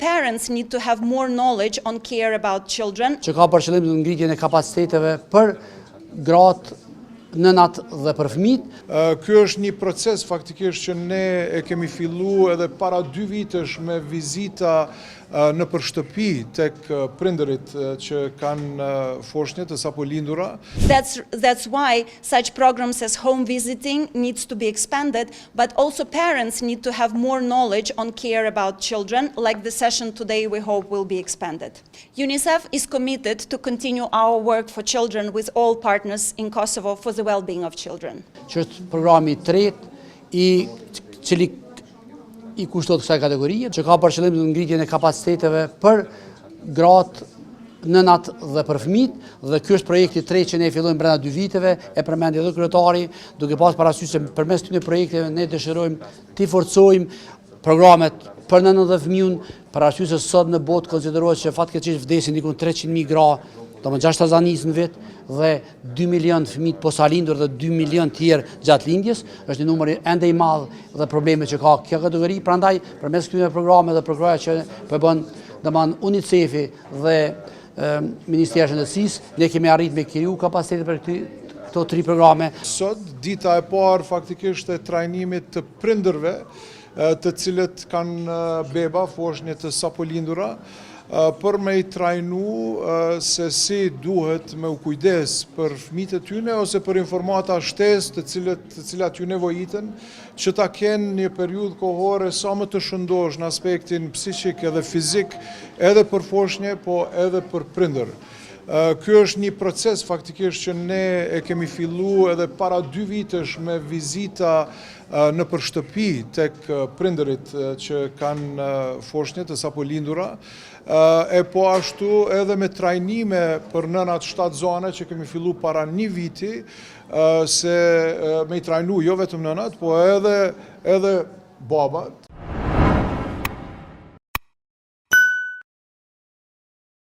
parents need to have more knowledge on care about children. Që ka për qëllim ngritjen e kapaciteteve për gratë, nënat dhe për fëmijët. Ky është një proces faktikisht që ne e kemi filluar edhe para 2 vitesh me vizita nëpër shtëpi tek prindërit që kanë foshnjë të sapo lindura. That's why such programs as home visiting needs to be expanded, but also parents need to have more knowledge on care about children, like the session today we hope will be expanded. UNICEF is committed to continue our work for children with all partners in Kosovo for the well-being of children. Që është programi i tretë cili i kushtohet kësaj kategorie, që ka për qëllim ngritjen e kapaciteteve për gratë, nënat dhe për fëmijët, dhe ky është projekti i tretë që ne fillojmë brenda 2 viteve, e përmendi edhe kryetari, duke pas parasysh se përmes këtyre projekteve ne dëshirojmë të forcojmë programet për nënën dhe fëmijën, parasysh se sot në botë konsiderohet që fatkeqësisht vdesin diku 300.000 gra, domethënë 6 azanis në vit dhe 2 milion fëmijë posalindur dhe 2 milion tjerë gjatë lindjes, është një numër ende i madh dhe probleme që ka kjo kategori, prandaj përmes këtyre programeve dhe programe që po bën domethënë UNICEF-i dhe Ministria e Shëndetësisë, ne kemi arritur me kriju kapacitete për këto 3 programe. Sot dita e parë faktikisht e trajnimit të prindërve, të cilët kanë beba, foshnjë të sapo lindura, për me i trajnu se si duhet me u kujdes për fëmijët e tyne ose për informata shtesë të cilat ju nevojiten, që ta kenë një periudhë kohore sa më të shëndosh në aspektin psiqik edhe fizik, edhe për foshnje, po edhe për prindër. Ky është një proces faktikisht që ne e kemi filluar edhe para 2 vitesh me vizita nëpër shtëpi tek prindërit që kanë foshnjë të sapo lindura, e po ashtu edhe me trajnime për nënat 7 zone që kemi filluar para 1 viti, se me i trajnu jo vetëm nënat, po edhe babat.